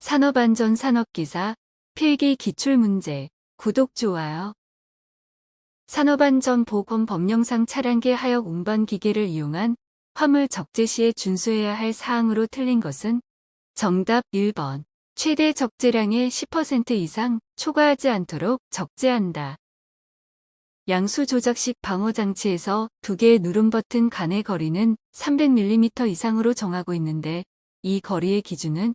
산업안전 산업기사 필기 기출문제. 구독, 좋아요. 산업안전보건 법령상 차량계 하역 운반 기계를 이용한 화물 적재 시에 준수해야 할 사항으로 틀린 것은 정답 1번. 최대 적재량의 10% 이상 초과하지 않도록 적재한다. 양수 조작식 방어장치에서 두 개의 누름 버튼 간의 거리는 300mm 이상으로 정하고 있는데 이 거리의 기준은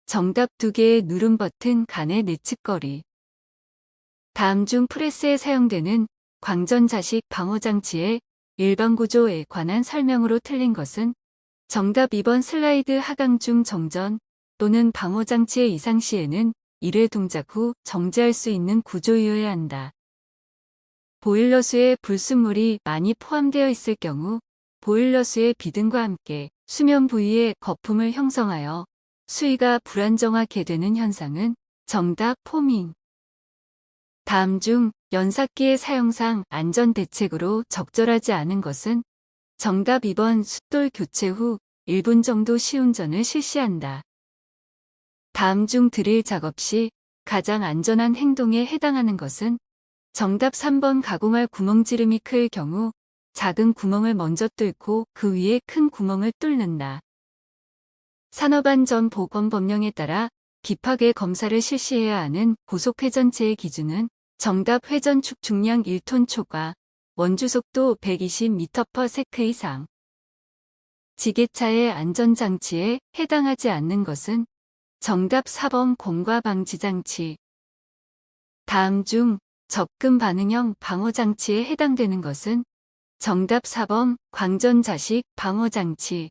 정답 두 개의 누름 버튼 간의 내측거리. 다음 중 프레스에 사용되는 광전자식 방어장치의 일반 구조에 관한 설명으로 틀린 것은 정답 2번. 슬라이드 하강 중 정전 또는 방어장치의 이상 시에는 1회 동작 후 정지할 수 있는 구조이어야 한다. 보일러수에 불순물이 많이 포함되어 있을 경우 보일러수의 비등과 함께 수면 부위에 거품을 형성하여 수위가 불안정하게 되는 현상은 정답 포밍. 다음 중 연삭기의 사용상 안전대책으로 적절하지 않은 것은 정답 2번. 숫돌 교체 후 1분 정도 시운전을 실시한다. 다음 중 드릴 작업 시 가장 안전한 행동에 해당하는 것은 정답 3번. 가공할 구멍지름이 클 경우 작은 구멍을 먼저 뚫고 그 위에 큰 구멍을 뚫는다. 산업안전보건법령에 따라 기파계 검사를 실시해야 하는 고속회전체의 기준은 정답 회전축 중량 1톤 초과, 원주속도 120m/s 이상. 지게차의 안전장치에 해당하지 않는 것은 정답 4번. 공과방지장치. 다음 중 접근 반응형 방어장치에 해당되는 것은 정답 4번. 광전자식 방어장치.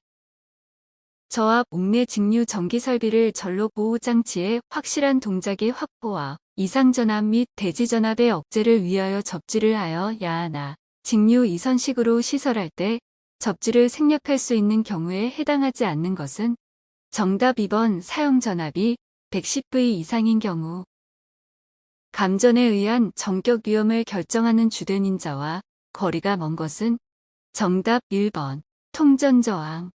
저압 옥내 직류 전기 설비를 전로 보호장치의 확실한 동작의 확보와 이상전압 및 대지전압의 억제를 위하여 접지를 하여야 하나 직류 이선식으로 시설할 때 접지를 생략할 수 있는 경우에 해당하지 않는 것은 정답 2번. 사용전압이 110V 이상인 경우. 감전에 의한 전격 위험을 결정하는 주된 인자와 거리가 먼 것은 정답 1번. 통전저항.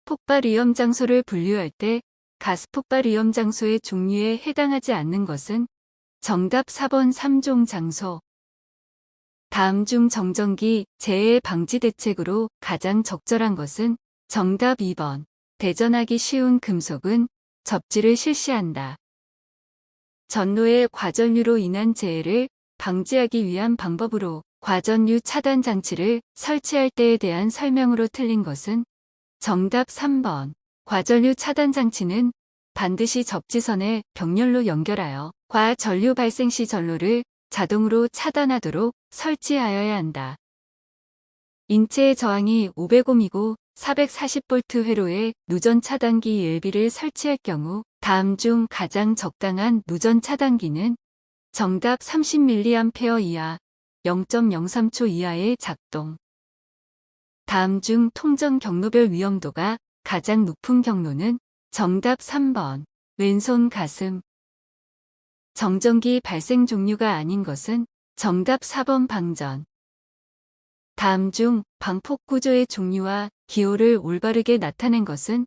폭발 위험 장소를 분류할 때 가스 폭발 위험 장소의 종류에 해당하지 않는 것은 정답 4번. 3종 장소. 다음 중 정전기 재해 방지 대책으로 가장 적절한 것은 정답 2번. 대전하기 쉬운 금속은 접지를 실시한다. 전로의 과전류로 인한 재해를 방지하기 위한 방법으로 과전류 차단 장치를 설치할 때에 대한 설명으로 틀린 것은 정답 3번. 과전류 차단 장치는 반드시 접지선에 병렬로 연결하여 과전류 발생 시 전로를 자동으로 차단하도록 설치하여야 한다. 인체의 저항이 500옴이고 440V 회로의 누전 차단기 LB를 설치할 경우 다음 중 가장 적당한 누전 차단기는 정답 30mA 이하 0.03초 이하의 작동. 다음 중 통전 경로별 위험도가 가장 높은 경로는 정답 3번. 왼손 가슴. 정전기 발생 종류가 아닌 것은 정답 4번. 방전. 다음 중 방폭 구조의 종류와 기호를 올바르게 나타낸 것은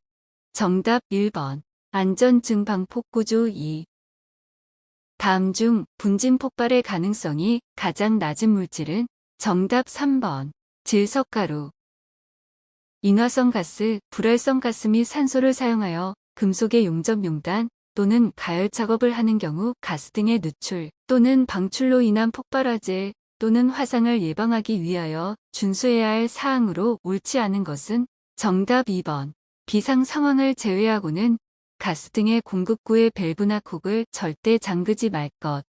정답 1번. 안전증 방폭 구조 2. 다음 중 분진 폭발의 가능성이 가장 낮은 물질은 정답 3번. 질석가루. 인화성 가스, 불활성 가스 및 산소를 사용하여 금속의 용접용단 또는 가열 작업을 하는 경우 가스 등의 누출 또는 방출로 인한 폭발화재 또는 화상을 예방하기 위하여 준수해야 할 사항으로 옳지 않은 것은 정답 2번. 비상 상황을 제외하고는 가스 등의 공급구의 밸브나 콕을 절대 잠그지 말 것.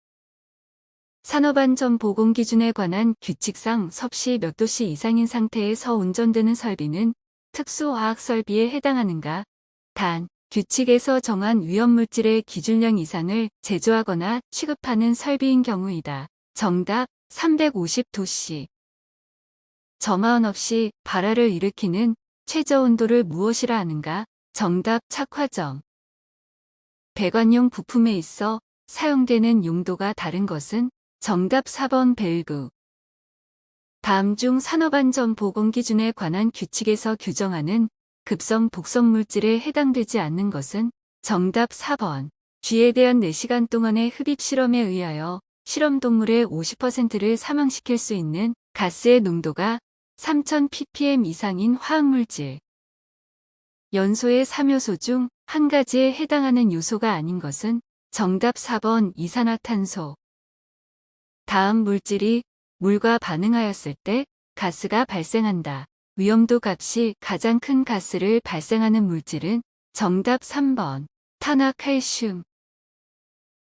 산업안전보건기준에 관한 규칙상 섭씨 몇 도씨 이상인 상태에서 운전되는 설비는 특수화학 설비에 해당하는가? 단, 규칙에서 정한 위험물질의 기준량 이상을 제조하거나 취급하는 설비인 경우이다. 정답 350도씨. 점화원 없이 발화를 일으키는 최저온도를 무엇이라 하는가? 정답 착화점. 배관용 부품에 있어 사용되는 용도가 다른 것은 정답 4번. 밸브. 다음 중 산업안전보건기준에 관한 규칙에서 규정하는 급성 독성 물질에 해당되지 않는 것은 정답 4번. 쥐에 대한 4시간 동안의 흡입 실험에 의하여 실험 동물의 50%를 사망시킬 수 있는 가스의 농도가 3000ppm 이상인 화학물질. 연소의 3요소 중 한 가지에 해당하는 요소가 아닌 것은 정답 4번 이산화탄소. 다음 물질이 물과 반응하였을 때 가스가 발생한다. 위험도 값이 가장 큰 가스를 발생하는 물질은 정답 3번 탄화칼슘.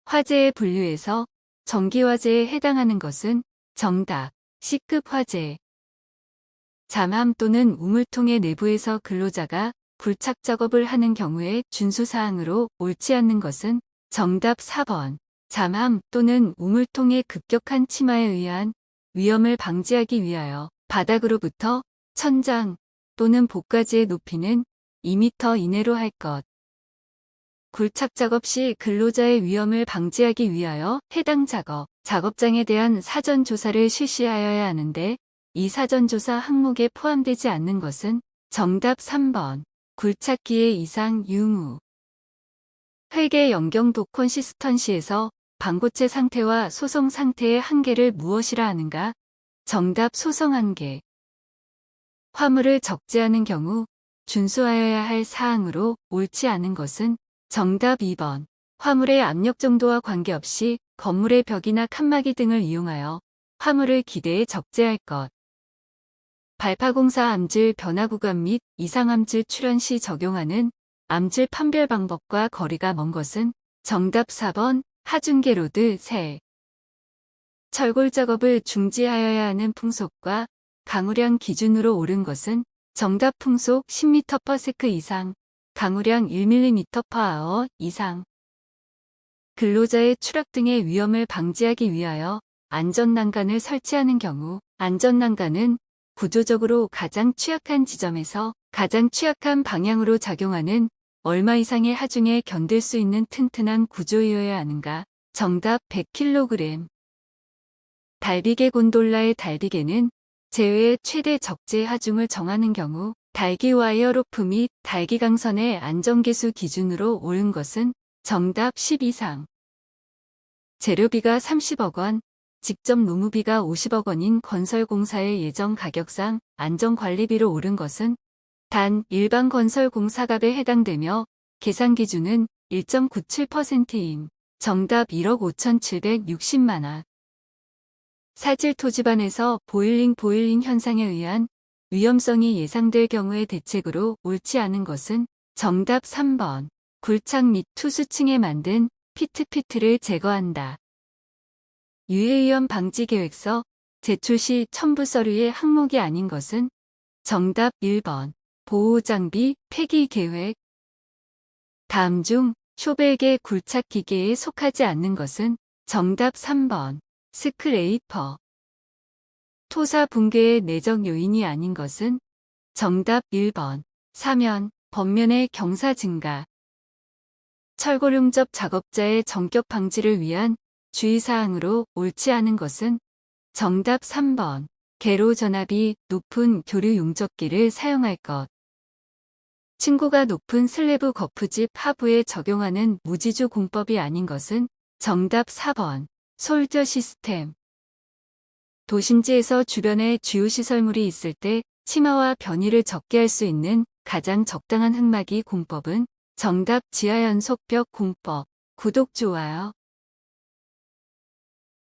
화재의 분류에서 전기화재에 해당하는 것은 정답 C급 화재. 잠함 또는 우물통의 내부에서 근로자가 굴착 작업을 하는 경우에 준수사항으로 옳지 않는 것은 정답 4번 잠함 또는 우물통의 급격한 침하에 의한 위험을 방지하기 위하여 바닥으로부터 천장 또는 복가지의 높이는 2m 이내로 할 것. 굴착 작업 시 근로자의 위험을 방지하기 위하여 해당 작업장에 대한 사전 조사를 실시하여야 하는데 이 사전 조사 항목에 포함되지 않는 것은 정답 3번 굴착기의 이상 유무. 회계 연경도 콘시스턴시에서 방고체 상태와 소성 상태의 한계를 무엇이라 하는가? 정답 소성 한계. 화물을 적재하는 경우 준수하여야 할 사항으로 옳지 않은 것은 정답 2번. 화물의 압력 정도와 관계없이 건물의 벽이나 칸막이 등을 이용하여 화물을 기대에 적재할 것. 발파공사 암질 변화 구간 및 이상암질 출현 시 적용하는 암질 판별 방법과 거리가 먼 것은 정답 4번 하중계로드 셀. 철골 작업을 중지하여야 하는 풍속과 강우량 기준으로 옳은 것은 정답 풍속 10m/s 이상, 강우량 1mm/h 이상. 근로자의 추락 등의 위험을 방지하기 위하여 안전난간을 설치하는 경우 안전난간은 구조적으로 가장 취약한 지점에서 가장 취약한 방향으로 작용하는 얼마 이상의 하중에 견딜 수 있는 튼튼한 구조이어야 하는가? 정답 100kg. 달비계 곤돌라의 달비계는 제외의 최대 적재 하중을 정하는 경우 달기 와이어 로프 및 달기 강선의 안전계수 기준으로 옳은 것은 정답 10 이상. 재료비가 30억 원, 직접 노무비가 50억 원인 건설공사의 예정 가격상 안전관리비로 옳은 것은 단 일반 건설공사갑에 해당되며 계산 기준은 1.97%인 정답 1억 5,760만 원. 사질 토지반에서 보일링 현상에 의한 위험성이 예상될 경우의 대책으로 옳지 않은 것은 정답 3번. 굴착 및 투수층에 만든 피트를 제거한다. 유해위험 방지 계획서 제출 시 첨부 서류의 항목이 아닌 것은 정답 1번. 보호장비 폐기 계획. 다음 중 쇼벨계 굴착 기계에 속하지 않는 것은 정답 3번. 스크레이퍼. 토사 붕괴의 내적 요인이 아닌 것은 정답 1번. 사면, 겉면의 경사 증가. 철골 용접 작업자의 전격 방지를 위한 주의사항으로 옳지 않은 것은 정답 3번. 개로 전압이 높은 교류 용접기를 사용할 것. 층고가 높은 슬래브 거푸집 하부에 적용하는 무지주 공법이 아닌 것은 정답 4번. 솔저 시스템. 도심지에서 주변에 주요 시설물이 있을 때 침하와 변이를 적게 할 수 있는 가장 적당한 흙막이 공법은 정답 지하연속벽 공법. 구독, 좋아요.